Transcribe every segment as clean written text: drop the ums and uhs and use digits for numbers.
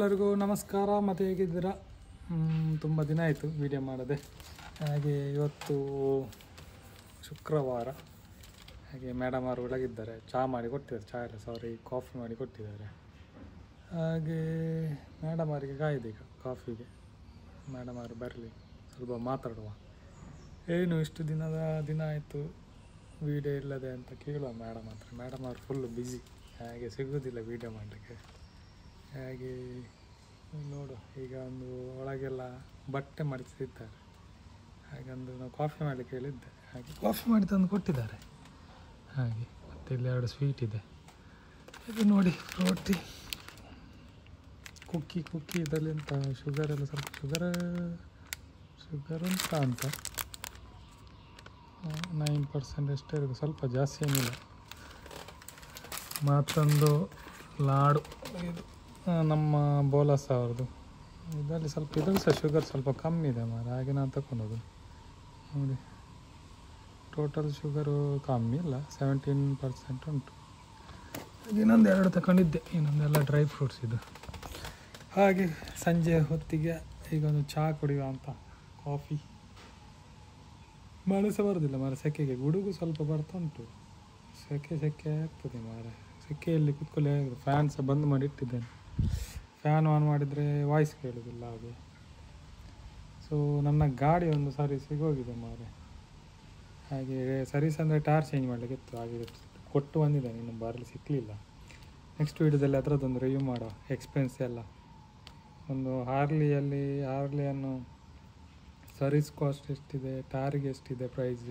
ಎಲ್ಲರಿಗೂ ನಮಸ್ಕಾರ. ಮತ್ತು ಹೇಗಿದ್ದೀರಾ? ತುಂಬ ದಿನ ಆಯಿತು ವಿಡಿಯೋ ಮಾಡದೆ. ಹಾಗೆ ಇವತ್ತು ಶುಕ್ರವಾರ. ಹಾಗೆ ಮೇಡಮ್ ಅವರು ಒಳಗಿದ್ದಾರೆ, ಚಹಾ ಮಾಡಿ ಕೊಟ್ಟಿದ್ದಾರೆ, ಚಹಾ ಇಲ್ಲ ಸಾರಿ ಕಾಫಿ ಮಾಡಿ ಕೊಟ್ಟಿದ್ದಾರೆ. ಹಾಗೆ ಮೇಡಮ್ ಅವರಿಗೆ ಕಾಯ್ದು ಈಗ ಕಾಫಿಗೆ. ಮೇಡಮ್ ಅವರು ಬರಲಿ, ಸ್ವಲ್ಪ ಮಾತಾಡುವ. ಏನು ಇಷ್ಟು ದಿನ ಆಯಿತು ವೀಡಿಯೋ ಇಲ್ಲದೆ ಅಂತ ಕೇಳುವ ಮೇಡಮ್ ಹತ್ರ. ಮೇಡಮ್ ಅವರು ಫುಲ್ಲು ಬ್ಯುಸಿ, ಹಾಗೆ ಸಿಗೋದಿಲ್ಲ ವೀಡಿಯೋ ಮಾಡಲಿಕ್ಕೆ. ಹಾಗೆ ನೋಡು, ಈಗ ಒಂದು ಒಳಗೆಲ್ಲ ಬಟ್ಟೆ ಮಡಿಸಿದ್ದಾರೆ. ಹಾಗೊಂದು ನಾವು ಕಾಫಿ ಮಾಡಲಿಕ್ಕೆ ಹೇಳಿದ್ದೆ, ಹಾಗೆ ಕಾಫಿ ಮಾಡಿ ತಂದು ಕೊಟ್ಟಿದ್ದಾರೆ. ಹಾಗೆ ಮತ್ತು ಇಲ್ಲಿ 2 ಸ್ವೀಟ್ ಇದೆ. ಇದು ನೋಡಿ ರೋಟಿ, ಕುಕ್ಕಿ ಇದರಲ್ಲಿ ಎಂತ ಶುಗರ್ ಎಲ್ಲ ಸ್ವಲ್ಪ ಶುಗರ್ ಉಂಟ ಅಂತ 9% ಅಷ್ಟೇ ಇರೋದು, ಸ್ವಲ್ಪ ಜಾಸ್ತಿ ಏನಿಲ್ಲ. ಮತ್ತೊಂದು ಲಾಡು, ಇದು ನಮ್ಮ ಬೋಲಸ್ ಅವ್ರದ್ದು. ಇದರಲ್ಲಿ ಸ್ವಲ್ಪ ಇದ್ರಲ್ಲಿ ಸಹ ಶುಗರ್ ಸ್ವಲ್ಪ ಕಮ್ಮಿ ಇದೆ ಮಾರೆ, ಹಾಗೆ ನಾನು ತಗೊಂಡೋದು ನೋಡಿ. ಟೋಟಲ್ ಶುಗರು ಕಮ್ಮಿ ಇಲ್ಲ, 17% ಉಂಟು. ಇನ್ನೊಂದು 2 ತಗೊಂಡಿದ್ದೆ, ಇನ್ನೊಂದೆಲ್ಲ ಡ್ರೈ ಫ್ರೂಟ್ಸ್ ಇದು. ಹಾಗೆ ಸಂಜೆ ಹೊತ್ತಿಗೆ ಈಗ ಒಂದು ಚಹಾ ಕುಡಿಯುವ ಅಂತ. ಕಾಫಿ ಮಳೆ ಸಹ ಬರೋದಿಲ್ಲ ಮಾರೆ ಸೆಕೆಗೆ, ಗುಡುಗು ಸ್ವಲ್ಪ ಬರ್ತಾ ಉಂಟು. ಸೆಕೆ ಆಗ್ತದೆ ಮಾರೆ, ಸೆಕೆಯಲ್ಲಿ ಕುತ್ಕೊಳ್ಳಿ. ಫ್ಯಾನ್ ಸಹ ಬಂದ್ ಮಾಡಿ ಇಟ್ಟಿದ್ದೇನೆ. ಫ್ಯಾನ್ ಆನ್ ಮಾಡಿದರೆ ವಾಯ್ಸ್ ಕೇಳೋದಿಲ್ಲ ಹಾಗೆ. ಸೊ ನನ್ನ ಗಾಡಿ ಒಂದು ಸರ್ವಿಸಿಗೆ ಹೋಗಿದೆ ಮಾರೆ. ಹಾಗೆ ಸರ್ವಿಸ್ ಅಂದರೆ ಟೈರ್ ಚೇಂಜ್ ಮಾಡಲಿಕ್ಕಿತ್ತು, ಹಾಗೆ ಕೊಟ್ಟು ಬಂದಿದ್ದೇನೆ, ಇನ್ನು ಬರಲಿ ಸಿಕ್ಕಲಿಲ್ಲ. ನೆಕ್ಸ್ಟ್ ವೀಡಿಯೋದಲ್ಲಿ ಅದರದ್ದೊಂದು ರಿವ್ಯೂ ಮಾಡೋ ಎಕ್ಸ್ಪೆನ್ಸ್ ಎಲ್ಲ. ಒಂದು ಹಾರ್ಲಿಯನ್ನು ಸರ್ವಿಸ್ ಕಾಸ್ಟ್ ಎಷ್ಟಿದೆ, ಟೈರಿಗೆ ಎಷ್ಟಿದೆ ಪ್ರೈಸ್,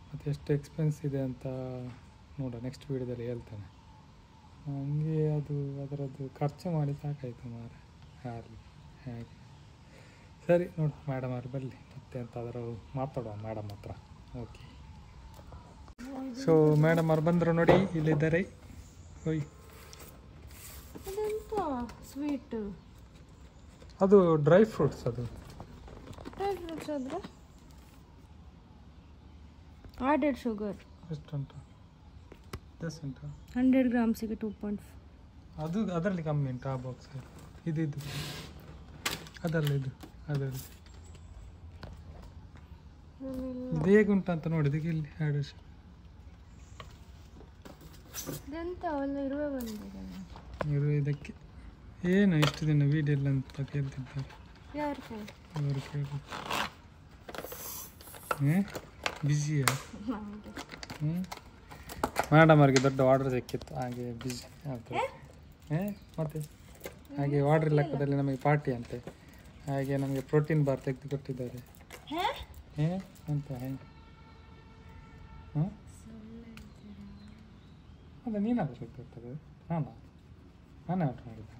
ಮತ್ತು ಎಷ್ಟು ಎಕ್ಸ್ಪೆನ್ಸ್ ಇದೆ ಅಂತ ನೋಡೋ ನೆಕ್ಸ್ಟ್ ವೀಡಿಯೋದಲ್ಲಿ ಹೇಳ್ತೇನೆ. ನನಗೆ ಅದರದ್ದು ಖರ್ಚು ಮಾಡಿ ಸಾಕಾಯಿತು ಮಾರೆ ಹಾರ್ಲಿ. ಹಾಗೆ ಸರಿ ನೋಡು, ಮೇಡಮ್ ಅವ್ರು ಬರಲಿ ಮತ್ತೆ ಅಂತ ಅದರ ಮಾತಾಡುವ ಮೇಡಮ್ ಹತ್ರ. ಓಕೆ, ಸೊ ಮೇಡಮ್ ಅವ್ರು ಬಂದರು ನೋಡಿ, ಇಲ್ಲಿದ್ದಾರೆ. ಹೋಯ್, ಸ್ವೀಟ್ ಅದು ಡ್ರೈ ಫ್ರೂಟ್ಸ್. ಅದು ಆದರೆ ಆಡೆಡ್ ಶುಗರ್ ಎಷ್ಟುಂಟು? ಎಷ್ಟು ಉಂಟು? 100 ಗ್ರಾಮ್ಸಿಗೆ 2.5. ಅದು ಅದರಲ್ಲಿ ಕಮ್ಮಿ ಉಂಟು ಆ ಬಾಕ್ಸ್. ಇದು ಅದರಲ್ಲಿ ಇದು ಹೇಗೆ ಉಂಟು ಅಂತ ನೋಡಿದಕ್ಕೆ ಇಲ್ಲಿ ಇರು. ಇದಕ್ಕೆ ಏನು ಇಷ್ಟು ದಿನ ವೀಡಿಯೋ ಇಲ್ಲ ಅಂತ ಕೇಳ್ತಿದ್ದಾರೆ ಅವರು. ಕೇಳಿ ಬ್ಯುಸಿಯಾ? ಮೇಡಮ್ ಅವ್ರಿಗೆ ದೊಡ್ಡ ಆರ್ಡರ್ ಸಿಕ್ಕಿತ್ತು, ಹಾಗೆ ಬ್ಯುಸಿ ಆಗ್ತದೆ. ಮತ್ತೆ ಹಾಗೆ ಆರ್ಡರ್ ಲೆಕ್ಕದಲ್ಲಿ ನಮಗೆ ಪಾರ್ಟಿ ಅಂತೆ. ಹಾಗೆ ನಮಗೆ ಪ್ರೋಟೀನ್ ಬಾರ್ ತೆಗೆದು ಕೊಟ್ಟಿದ್ದಾರೆ. ಅಂತ ಅದ ನೀನಾದರೂ ತೆಗೆದು ಕೊಟ್ಟದ್ದು? ನಾನೇ ಆರ್ಡರ್ ಮಾಡಿದ್ದೆ.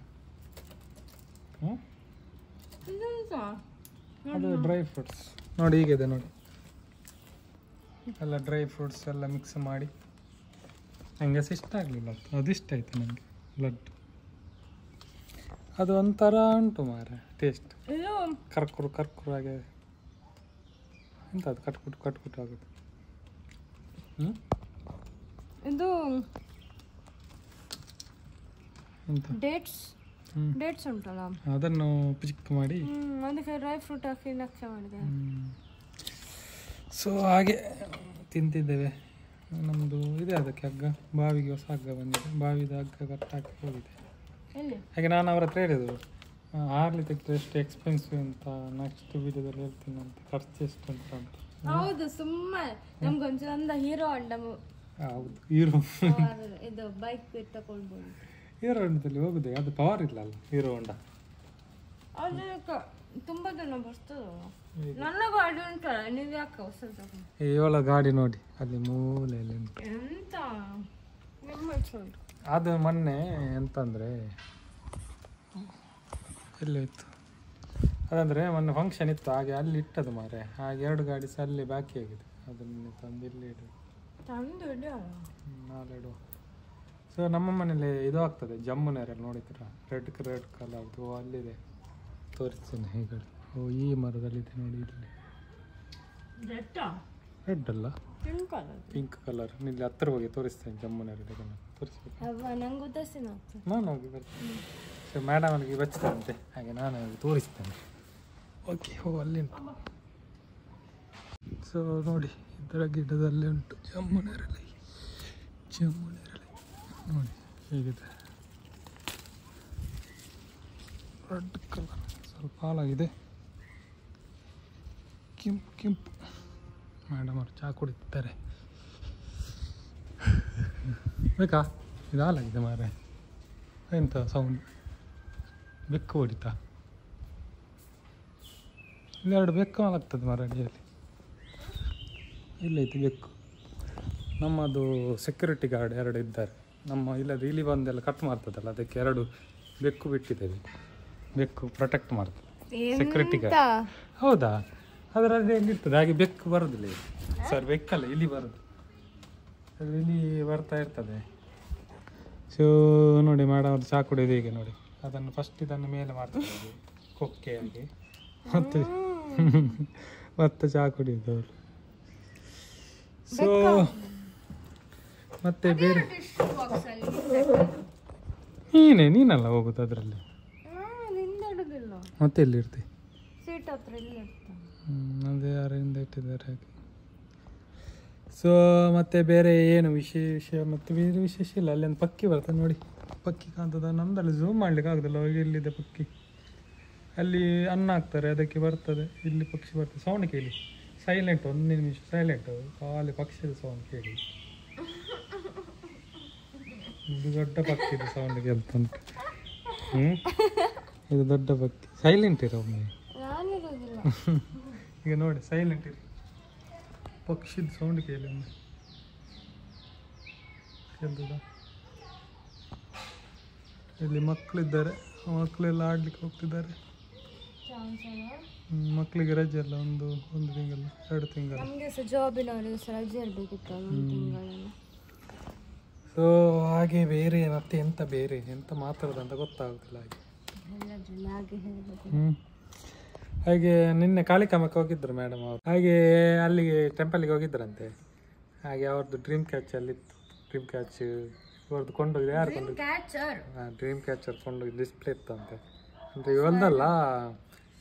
ಅದು ಡ್ರೈ ಫ್ರೂಟ್ಸ್ ನೋಡಿ, ಹೀಗಿದೆ ನೋಡಿ. ಎಲ್ಲ ಡ್ರೈ ಫ್ರೂಟ್ಸ್ ಎಲ್ಲ ಮಿಕ್ಸ್ ಮಾಡಿ. ನನಗೆ ಇಷ್ಟ ಆಗಲಿಲ್ಲ, ಅದು ಇಷ್ಟ ಆಯಿತು ನನಗೆ. ಲಡ್ಡು ಅದು ಒಂಥರ ಉಂಟು ಮಾರೆ ಟೇಸ್ಟ್, ಕರ್ಕುರು ಹಾಗೆ. ಎಂತ ಅದು ಕಟ್ಕುಟ್ಟು ಆಗುತ್ತೆ. ಇದು ಎಂತ ಡೇಟ್ಸ್ ಉಂಟಲ್ಲ, ಅದನ್ನು ಚಿಕ್ಕ ಮಾಡಿ ಅದಕ್ಕೆ ಡ್ರೈ ಫ್ರೂಟ್ ಹಾಕಿ ನಕ್ಷೆ ಮಾಡಿದೆ. ಸೊ ಹಾಗೆ ತಿಂತಿದ್ದೇವೆ. ನಮ್ಮದು ಇದೆ ಅದಕ್ಕೆ ಹಗ್ಗ, ಬಾವಿಗೆ ಹೊಸ ಹಗ್ಗ ಬಂದಿದೆ, ಬಾವಿದ ಹಗ್ಗ ಕಟ್ಟಾಕಿ ಹೋಗಿದೆ. ಹಾಗೆ ನಾನು ಅವ್ರ ಹತ್ರ ಹೇಳಿದ್ರು, ಹಾರ್ಲಿ ತೆಗೆದ್ರೆ ಎಷ್ಟು ಎಕ್ಸ್ಪೆನ್ಸಿವ್ ಅಂತ ನೆಕ್ಸ್ಟ್ ವಿಡಿಯೋದಲ್ಲಿ ಹೇಳ್ತೀನಿ ಅಂತ, ಖರ್ಚು ಎಷ್ಟು ಅಂತ. ಹೌದು, ಸುಮ್ಮನೆ ನಮ್ಗೊಂದು ಚಂದ ಹೀರೋ ಹೊಂಡ. ಹೌದು, ಹೀರೋ ಇದು ಬೈಕ್ ತಗೊಳ್ಬೋದು. ಹೀರೋ ಹೊಂಡದಲ್ಲಿ ಹೋಗುದೇ, ಅದು ಪವರ್ ಇಲ್ಲ ಅಲ್ಲ ಹೀರೋ ಹೊಂಡ. ಅದಕ್ಕೆ ತುಂಬಾ ಜನ ಬರ್ತದೆ. ನನ್ನ ಗಾಡಿ ಉಂಟಲ್ಲ, ನೀವು ಯಾಕೆ ಹೊಸ ತಗೊಂಡು? ಇವಳ ಗಾಡಿ ನೋಡಿ ಅಲ್ಲಿ ಮೂಲೆಯಲ್ಲಿ ಎಂತ ಅದು ಮೊನ್ನೆ ಎಂತಂದರೆ ಎಲ್ಲೋಯ್ತು ಅದಂದರೆ ಮೊನ್ನೆ ಫಂಕ್ಷನ್ ಇತ್ತು, ಹಾಗೆ ಅಲ್ಲಿ ಇಟ್ಟದು ಮಾರೆ. ಹಾಗೆ 2 ಗಾಡಿ ಸಹ ಅಲ್ಲಿ ಬಾಕಿ ಆಗಿದೆ, ಅದನ್ನು ತಂದು ಇಲ್ಲಿ ಇಡು. ನಾಳೆ ಇಡುವ. ಸೊ ನಮ್ಮ ಮನೇಲಿ ಇದು ಆಗ್ತದೆ, ಜಮ್ಮುನೇರಲ್ಲಿ ನೋಡಿದ್ದೀರಾ, ರೆಡ್ ಕಲರ್ದು ಅಲ್ಲಿದೆ, ತೋರಿಸ್ತೀನಿ ಹೇಗೆ. ಓ, ಈ ಮರದಲ್ಲಿದೆ ನೋಡಿ, ಇಲ್ಲಿ ರೆಡ್ ಅಲ್ಲ ಪಿಂಕ್ ಕಲರ್. ಇಲ್ಲಿ ಹತ್ತಿರ ಹೋಗಿ ತೋರಿಸ್ತೇನೆ, ಜಮ್ಮುನಲ್ಲಿ ತೋರಿಸ್ಬೇಕು. ನಂಗೆ ನಾನು ಹೋಗಿ ಬರ್ತೀನಿ. ಸೊ ಮೇಡಮ್ ಅವನಿಗೆ ಬಚ್ಚಿದಂತೆ, ಹಾಗೆ ನಾನು ತೋರಿಸ್ತೇನೆ. ಓಕೆ, ಅಲ್ಲಿ ಉಂಟು. ಸೊ ನೋಡಿ, ಇದರ ಗಿಡದಲ್ಲಿ ಉಂಟು ಜಮ್ಮುನೆರಳಿ ನೋಡಿ ಹೇಗಿದೆ, ರೆಡ್ ಕಲರ್, ಸ್ವಲ್ಪ ಹಾಲಾಗಿದೆ, ಕೆಂಪು. ಮೇಡಮ್ ಅವರು ಚಹಾ ಕುಡಿತಾರೆ. ಬೇಕಾ? ಇದು ಹಾಲಾಗಿದೆ ಮಾರೆ. ಎಂತ ಸೌಂಡ್? ಬೆಕ್ಕು ಹೊಡಿತಾ? ಇಲ್ಲೆರಡು ಬೆಕ್ಕು ಹಾಲಾಗ್ತದೆ ಮರ ಅಡಿಯಲ್ಲಿ. ಇಲ್ಲೈತಿ ಬೆಕ್ಕು. ನಮ್ಮದು ಸೆಕ್ಯೂರಿಟಿ ಗಾರ್ಡ್ 2 ಇದ್ದಾರೆ. ನಮ್ಮ ಇಲ್ಲದ ಇಲ್ಲಿ ಬಂದೆಲ್ಲ ಕಟ್ ಮಾಡ್ತದಲ್ಲ, ಅದಕ್ಕೆ 2 ಬೆಕ್ಕು ಬಿಟ್ಟಿದ್ದೇವೆ. ಬೆಕ್ಕು ಪ್ರೊಟೆಕ್ಟ್ ಮಾಡ್ತದೆ, ಸೆಕ್ಯೂರಿಟಿ ಗಾರ್ಡ್. ಹೌದಾ? ಅದರಲ್ಲಿ ಹೆಂಗಿರ್ತದೆ ಹಾಗೆ ಬೆಕ್ಕು ಬರೋದಿಲ್ಲ ಇಲ್ಲಿ. ಸರ್ ಬೆಕ್ಕಲ್ಲ, ಇಲ್ಲಿ ಬರೋದು. ಅದು ಇಲ್ಲಿ ಬರ್ತಾ ಇರ್ತದೆ. ಸೊ ನೋಡಿ ಮೇಡಮ್ ಅವ್ರು ಚಹಾ ಕುಡಿಯೋದು ಹೀಗೆ ನೋಡಿ. ಅದನ್ನು ಫಸ್ಟ್ ಇದನ್ನು ಮೇಲೆ ಮಾಡ್ತಾರೆ ಕೊಕ್ಕೆಯಾಗಿ, ಮತ್ತೆ ಚಹಾ ಕುಡಿಯೋದು ಅವರು. ಸೊ ಮತ್ತೆ ಬೇರೆ ನೀನಲ್ಲ ಹೋಗುದು ಅದರಲ್ಲಿ, ಮತ್ತೆ ಎಲ್ಲಿರ್ತಿ? ಅದೇ ಯಾರಿಂದ ಇಟ್ಟಿದ್ದಾರೆ ಹಾಗೆ. ಸೊ ಮತ್ತೆ ಬೇರೆ ಏನು ವಿಶೇಷ? ಮತ್ತೆ ಬೇರೆ ವಿಶೇಷ ಇಲ್ಲ. ಅಲ್ಲಿ ಒಂದು ಪಕ್ಕಿ ಬರ್ತದೆ ನೋಡಿ, ಪಕ್ಕಿ ಕಾಣ್ತದ. ನಮ್ದಲ್ಲಿ ಝೂಮ್ ಮಾಡ್ಲಿಕ್ಕೆ ಆಗುದಿಲ್ಲ, ಎಲ್ಲಿದೆ ಪಕ್ಕಿ. ಅಲ್ಲಿ ಅನ್ನ ಹಾಕ್ತಾರೆ, ಅದಕ್ಕೆ ಬರ್ತದೆ. ಇಲ್ಲಿ ಪಕ್ಷಿ ಬರ್ತದೆ, ಸೌಂಡ್ ಕೇಳಿ. ಸೈಲೆಂಟ್, 1 ನಿಮಿಷ ಸೈಲೆಂಟ್, ಖಾಲಿ ಪಕ್ಷಿದ ಸೌಂಡ್ ಕೇಳಿ. ಇದು ದೊಡ್ಡ ಪಕ್ಷಿದು ಸೌಂಡ್ ಕೇಳ್ತುಂಟು. ಇದು ದೊಡ್ಡ ಪಕ್ಷಿ. ಸೈಲೆಂಟ್ ಇರೋ ಒಮ್ಮೆ. ಈಗ ನೋಡಿ, ಸೈಲೆಂಟ್ ಇರಿ, ಪಕ್ಷಿದ ಸೌಂಡ್ ಕೇಳಿ ಒಮ್ಮೆ. ಕೇಳ್ತದ? ಇಲ್ಲಿ ಮಕ್ಕಳಿದ್ದಾರೆ, ಮಕ್ಕಳೆಲ್ಲ ಆಡ್ಲಿಕ್ಕೆ ಹೋಗ್ತಿದ್ದಾರೆ. ಮಕ್ಕಳಿಗೆ ರಜೆ ಅಲ್ಲ, ಒಂದು ತಿಂಗಳು 2 ತಿಂಗಳು. ಸೊ ಹಾಗೆ ಬೇರೆ ಮತ್ತೆ ಎಂತ ಮಾತಾಡೋದಂತ ಗೊತ್ತಾಗುದಿಲ್ಲ ಹಾಗೆ. ಹಾಗೆ ನಿನ್ನೆ ಕಾಳಿಕಾಮಕ್ಕೆ ಹೋಗಿದ್ರು ಮೇಡಮ್ ಅವರು. ಹಾಗೆ ಅಲ್ಲಿಗೆ ಟೆಂಪಲ್ಗೆ ಹೋಗಿದ್ರಂತೆ. ಹಾಗೆ ಅವ್ರದ್ದು ಡ್ರೀಮ್ ಕ್ಯಾಚ್ ಅಲ್ಲಿತ್ತು. ಡ್ರೀಮ್ ಕ್ಯಾಚ್ ಅವ್ರದ್ದು ಕೊಂಡೋಗಿ, ಯಾರು ಡ್ರೀಮ್ ಕ್ಯಾಚರ್ ಕೊಂಡೋಗಿ ಡಿಸ್ಪ್ಲೇ ಇತ್ತಂತೆ. ಅಂದರೆ ಇವೊಂದಲ್ಲ,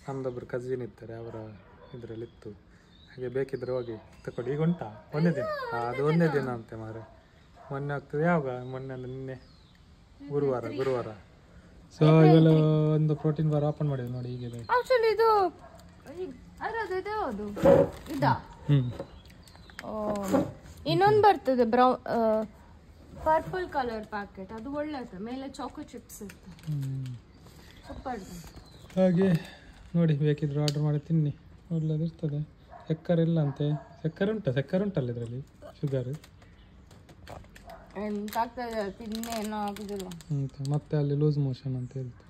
ನಮ್ದೊಬ್ರು ಕಸಿನ್ ಇರ್ತಾರೆ, ಅವರ ಇದರಲ್ಲಿತ್ತು. ಹಾಗೆ ಬೇಕಿದ್ರೆ ಹೋಗಿ ತಗೊಳ್ಳಿ. ಈಗ ಉಂಟಾ? ಒಂದೇ ದಿನ? ಅದು ಒಂದೇ ದಿನ ಅಂತೆ ಮಾರೆ. ಮೊನ್ನೆ ಆಗ್ತದೆ. ಯಾವಾಗ? ಮೊನ್ನೆ ಅಂದ್ರೆ ನಿನ್ನೆ ಗುರುವಾರ. ಸೊ ಇವೆಲ್ಲ ಒಂದು ಪ್ರೋಟೀನ್ ಬಾರ್ ಓಪನ್ ಮಾಡಿದ್ವಿ ನೋಡಿ, ಹೀಗಿದೆ. ಇನ್ನೊಂದು ಬರ್ತದೆ ಪರ್ಪಲ್ ಕಲರ್ ಪ್ಯಾಕೆಟ್, ಅದು ಒಳ್ಳೆದು. ಮೇಲೆ ಚಾಕೋ ಚಿಪ್ಸ್ ಇರ್ತದೆ, ಸೂಪರ್. ಹಾಗೆ ನೋಡಿ, ಬೇಕಿದ್ರು ಆರ್ಡರ್ ಮಾಡಿ ತಿನ್ನಿ, ಒಳ್ಳೆದಿರ್ತದೆ. ಚಕ್ಕರ್ ಇಲ್ಲ ಅಂತೆ. ಚಕ್ಕರ್ ಉಂಟಲ್ಲ ಇದರಲ್ಲಿ, ಶುಗರ್. ತಿನ್ನೇನೋ ಆಗುದಿಲ್ಲ ಮತ್ತೆ ಅಲ್ಲಿ ಲೂಸ್ ಮೋಷನ್ ಅಂತ ಹೇಳ್ತಾರೆ.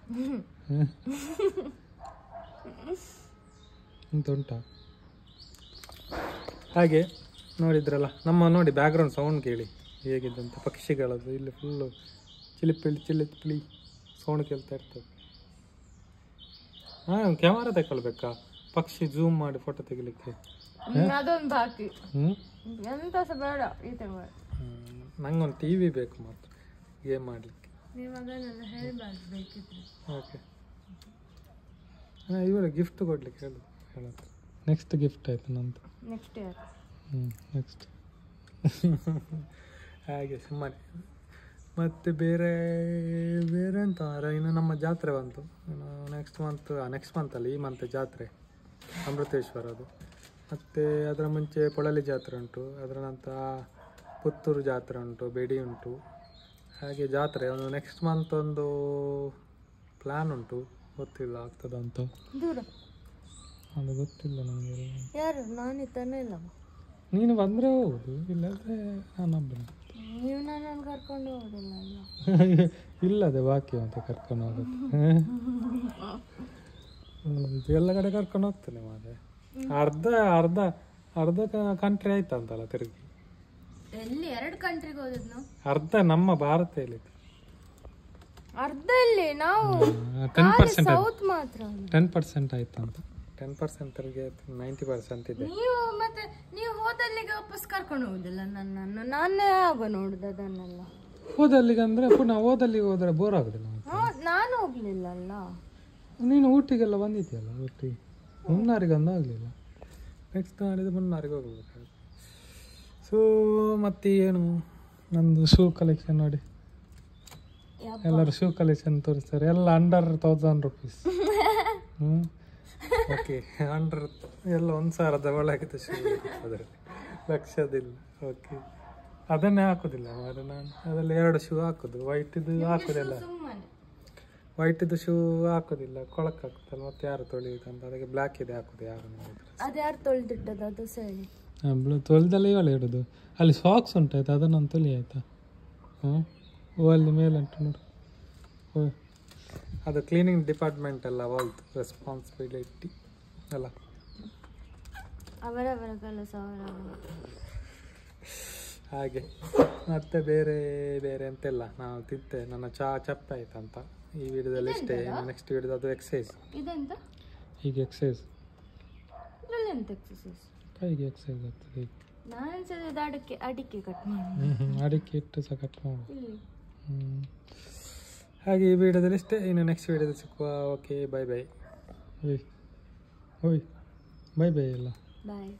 ಅಂತ ಉಂಟಾ? ಹಾಗೆ ನೋಡಿದ್ರಲ್ಲ, ನಮ್ಮ ನೋಡಿ ಬ್ಯಾಕ್ಗ್ರೌಂಡ್ ಸೌಂಡ್ ಕೇಳಿ ಹೇಗಿದ್ದಂತ. ಪಕ್ಷಿಗಳದ್ದು ಇಲ್ಲಿ ಫುಲ್ಲು ಚಿಲಿಪಿಳಿ ಸೌಂಡ್ ಕೇಳ್ತಾ ಇರ್ತದೆ. ಕ್ಯಾಮರಾ ತಗೊಳ್ಬೇಕಾ ಪಕ್ಷಿ ಝೂಮ್ ಮಾಡಿ ಫೋಟೋ ತೆಗಿಲಿಕ್ಕೆ? ಅದೊಂದು ಬಾಕಿ, ಎಂತ ಸಹ ಬೇಡ ಈ ತಿಂಗಳು. ನಂಗೊಂದು ಟಿವಿ ಬೇಕು ಮಾತ್ರ ಗೇಮ್ ಮಾಡ್ಲಿಕ್ಕೆ. ಓಕೆ, ಇವಾಗ ಗಿಫ್ಟ್ ಕೊಡ್ಲಿಕ್ಕೆ ಹೇಳೋದು. ನೆಕ್ಸ್ಟ್ ಗಿಫ್ಟ್ ಆಯ್ತು ನಂದು. ನೆಕ್ಸ್ಟ್ ಹಾಗೆ ಸುಮ್ಮನೆ. ಮತ್ತು ಬೇರೆ ಅಂತ ಇನ್ನು ನಮ್ಮ ಜಾತ್ರೆ ಬಂತು. ನೆಕ್ಸ್ಟ್ ಮಂತಲ್ಲಿ, ಈ ಮಂತ್ ಜಾತ್ರೆ ಅಮೃತೇಶ್ವರದು. ಮತ್ತು ಅದರ ಮುಂಚೆ ಪೊಳಲಿ ಜಾತ್ರೆ ಉಂಟು. ಅದರ ನಂತರ ಪುತ್ತೂರು ಜಾತ್ರೆ ಉಂಟು, ಬೆಡಿ ಉಂಟು. ಹಾಗೆ ಜಾತ್ರೆ ಒಂದು ನೆಕ್ಸ್ಟ್ ಮಂತ್ ಒಂದು ಪ್ಲ್ಯಾನ್ ಉಂಟು, ಗೊತ್ತಿಲ್ಲ ಆಗ್ತದ ಅಂತ. ಅದು ಗೊತ್ತಿಲ್ಲ ನನಗೆ. ನೀನು ಬಂದರೆ ಹೋಗುದು, ಇಲ್ಲಾಂದರೆ ನಾನೊಬ್ಬನೇ. ನೀವು ನನ್ನನ್ನು ಕರ್ಕೊಂಡು ಹೋಗೋದಿಲ್ಲ? ಇಲ್ಲದೆ ಬಾಕಿ ಅಂತ ಕರ್ಕೊಂಡು ಹೋಗೋದು. ಎಲ್ಲ ಕಡೆ ಕರ್ಕೊಂಡು ಹೋಗ್ತೇನೆ ಮಾರೆ. ಅರ್ಧ ಕಂಟ್ರಿ ಆಯ್ತಂತಲ್ಲ ತಿರುಗಿ. ಎಲ್ಲಿ 2 ಕಂಟ್ರಿಗೆ ಹೋದದ್ದು ನಾವು? ಅರ್ಧ ನಮ್ಮ ಭಾರತ ಹೇಳಿದ್ದು. ಅರ್ಧ ಇಲ್ಲಿ ನಾವು 10% ಸೌತ್ ಮಾತ್ರ. 10% ಆಯ್ತು ಅಂತ. 10% 90% ಇದೆ. ನೀವು ಹೋದಲ್ಲಿಗೆ ವಾಪಸ್ ಕರ್ಕೊಂಡು ಹೋಗುದಿಲ್ಲ ನನ್ನನ್ನು? ನಾನೇ ಆಗ ನೋಡುದು ಅದನ್ನೆಲ್ಲ. ಹೋದಲ್ಲಿಗೆ ಅಂದ್ರೆ ಪುನಃ ಹೋದಲ್ಲಿಗೆ ಹೋದ್ರೆ ಬೋರ್ ಆಗುದಿಲ್ಲ? ನಾನು ಹೋಗ್ಲಿಲ್ಲ ಅಲ್ಲ. ನೀನು ಊಟಿಗೆಲ್ಲ ಬಂದಿದ್ಯಲ್ಲ, ಊಟಿ ಮುನ್ನಾರಿಗೆ ಒಂದು ಆಗಲಿಲ್ಲ. ನೆಕ್ಸ್ಟ್ ನಾಡಿದ್ದು ಮುನ್ನಾರಿಗೆ ಹೋಗ್ಬೇಕು. ಸೊ ಮತ್ತೆ ಏನು ನಂದು ಶೂ ಕಲೆಕ್ಷನ್ ನೋಡಿ, ಎಲ್ಲರೂ ಶೂ ಕಲೆಕ್ಷನ್ ತೋರಿಸ್ತಾರೆ, ಎಲ್ಲ ಅಂಡರ್ 1000 rupees. ಓಕೆ, ಅಂಡರ್ ಎಲ್ಲ 1000 ಒಳಗಿದೆ ಶೂ ಅದರಲ್ಲಿ, ಲಕ್ಷದಿಲ್ಲ. ಓಕೆ, ಅದನ್ನೇ ಹಾಕೋದಿಲ್ಲ ಮಾರೆ ನಾನು, ಅದರಲ್ಲಿ 2 ಶೂ ಹಾಕೋದು, ವೈಟಿದ್ದು ಹಾಕೋದಿಲ್ಲ, ವೈಟಿದ್ದು ಶೂ ಹಾಕೋದಿಲ್ಲ, ಕೊಳಕಾಗ್ತಲ್ಲ ಮತ್ತೆ ಯಾರು ತೊಳೆಯುದು ಅಂತ, ಅದಕ್ಕೆ ಬ್ಲ್ಯಾಕ್ ಇದೆ ಹಾಕೋದು. ಯಾರು ಅದು ಯಾರು ತೊಳೆದಿಟ್ಟದ್ದು ಅದು ಸರಿ, ತೊಳೆದಲ್ಲ ಇವಳು ಇಡೋದು. ಅಲ್ಲಿ ಸಾಕ್ಸ್ ಉಂಟಾಯ್ತು, ಅದನ್ನೊಂದು ತೊಳಿ ಆಯ್ತಾ. ಅಲ್ಲಿ ಮೇಲೆ ಉಂಟು ನೋಡು, ಅದು ಕ್ಲೀನಿಂಗ್ ಡಿಪಾರ್ಟ್ಮೆಂಟ್ ಎಲ್ಲ ಅವಳದು ರೆಸ್ಪಾನ್ಸಿಬಿಲಿಟಿ ಅಲ್ಲ, ಅವರವರ ಕೆಲಸ ಹಾಗೆ. ಮತ್ತೆ ಬೇರೆ ಬೇರೆ ಅಂತೆಲ್ಲ ನಾವು ತಿಂತೆ. ನನ್ನ ಚಪ್ಪ ಆಯ್ತಂತ ಈ ವಿಡಿಯೋದಲ್ಲಿ ಇಷ್ಟೇ. ನೆಕ್ಸ್ಟ್ ವಿಡಿಯೋದು ಅದು ಎಕ್ಸಸೈಸ್. ಇದೆಂತ ಈಗ ಎಕ್ಸಸೈಸ್, ಎಂತ ಎಕ್ಸಸೈಸ್? ಕೈಗೆ ಎಕ್ಸಸೈಸ್ ಆಗ್ತದೆ. ನಾನು ಅಡಿಕೆ ಕಟ್ ಮಾಡಿ, ಅಡಿಕೆ ಇಟ್ಟು ಸಹ ಕಟ್ ಮಾಡಿ. ಹಾಗೆ ಈ ವಿಡಿಯೋದಲ್ಲಿ ಇಷ್ಟೇ. ಇನ್ನು ನೆಕ್ಸ್ಟ್ ವಿಡಿಯೋದಲ್ಲಿ ಸಿಕ್ಕುವ. Okay, bye bye. ಓಯ್ ಬೈ ಬೈ ಎಲ್ಲ ಬಾಯ್.